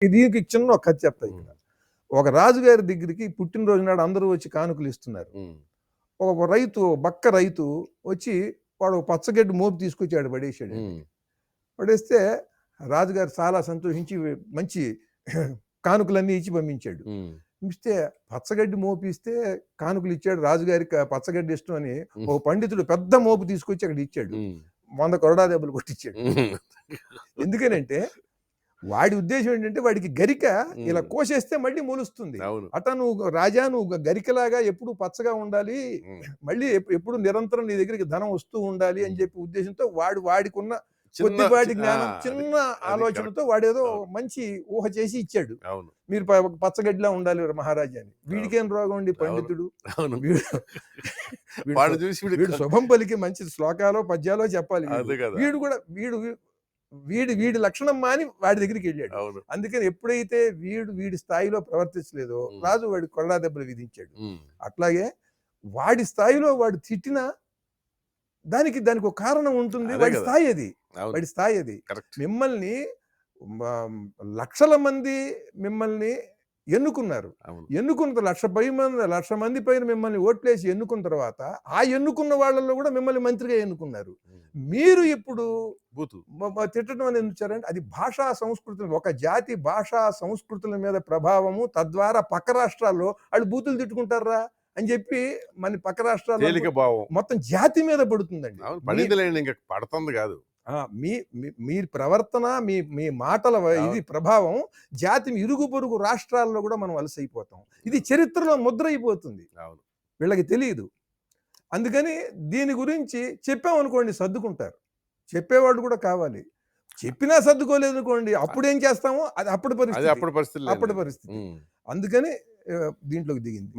దీనికి చిన్న ఒక కథ చెప్తా ఇక్కడ. ఒక రాజుగారి దగ్గరికి పుట్టినరోజు నాడు అందరూ వచ్చి కానుకలు ఇస్తున్నారు. ఒక రైతు బక్క రైతు వచ్చి వాడు పచ్చగడ్డి మోపు తీసుకొచ్చాడు, పడేసాడు. పడేస్తే రాజుగారు చాలా సంతోషించి మంచి కానుకలన్నీ ఇచ్చి పంపించాడు. ఇస్తే పచ్చగడ్డి మోపు ఇస్తే కానుకలు ఇచ్చాడు, రాజుగారికి పచ్చగడ్డి ఇష్టం అని ఒక పండితుడు పెద్ద మోపు తీసుకొచ్చి అక్కడ ఇచ్చాడు. 100 కొరడా దెబ్బలు కొట్టించాడు. ఎందుకనంటే వాడి ఉద్దేశం ఏంటంటే వాడికి గరిక ఇలా కోసేస్తే మళ్ళీ మొలుస్తుంది. అట్లా నువ్వు రాజా, నువ్వు గరికలాగా ఎప్పుడు పచ్చగా ఉండాలి, మళ్ళీ ఎప్పుడు నిరంతరం నీ దగ్గరికి ధనం వస్తూ ఉండాలి అని చెప్పి ఉద్దేశంతో వాడికి ఉన్న కొద్దిపాటి జ్ఞానం, చిన్న ఆలోచనతో వాడేదో మంచి ఊహ చేసి ఇచ్చాడు. మీరు పచ్చగడ్డిలా ఉండాలి మహారాజా అని. వీడికేం రోగం అండి, పండితుడు వీడు శుభం పలికి మంచి శ్లోకాలో పద్యాలో చెప్పాలి. వీడు కూడా వీడి లక్షణం మాని వాడి దగ్గరికి వెళ్ళాడు. అందుకని ఎప్పుడైతే వీడి స్థాయిలో ప్రవర్తించలేదో రాజు వాడి కొరడా దెబ్బలు విధించాడు. అట్లాగే వాడి స్థాయిలో వాడు తిట్టినా దానికి ఒక కారణం ఉంటుంది. వాడి స్థాయి అది. మిమ్మల్ని లక్షల మంది మిమ్మల్ని ఎన్నుకున్నారు. ఎన్నుకున్న 1,00,000 మంది పైన మిమ్మల్ని ఓట్లేసి ఎన్నుకున్న తర్వాత ఆ ఎన్నుకున్న వాళ్ళల్లో కూడా మిమ్మల్ని మంత్రిగా ఎన్నుకున్నారు. మీరు ఇప్పుడు తిట్టడం అని ఎందుకంటే అది భాషా సంస్కృతులు, ఒక జాతి భాషా సంస్కృతుల మీద ప్రభావము, తద్వారా పక్క రాష్ట్రాల్లో వాళ్ళు బూతులు తిట్టుకుంటారా అని చెప్పి మన పక్క రాష్ట్రాల్లో మొత్తం జాతి మీద పడుతుందండి. పడుతుంది కాదు, మీ ప్రవర్తన, మీ మాటల ఇది ప్రభావం జాతి ఇరుగు పొరుగు రాష్ట్రాల్లో కూడా మనం వలసైపోతాం. ఇది చరిత్రలో ముద్ర అయిపోతుంది, వీళ్ళకి తెలియదు. అందుకని దీని గురించి చెప్పామనుకోండి సర్దుకుంటారు. చెప్పేవాళ్ళు కూడా కావాలి. చెప్పినా సర్దుకోలేదు అనుకోండి, అప్పుడు ఏం చేస్తామో అది అప్పుడు పరిస్థితి. అందుకని దీంట్లోకి దిగింది.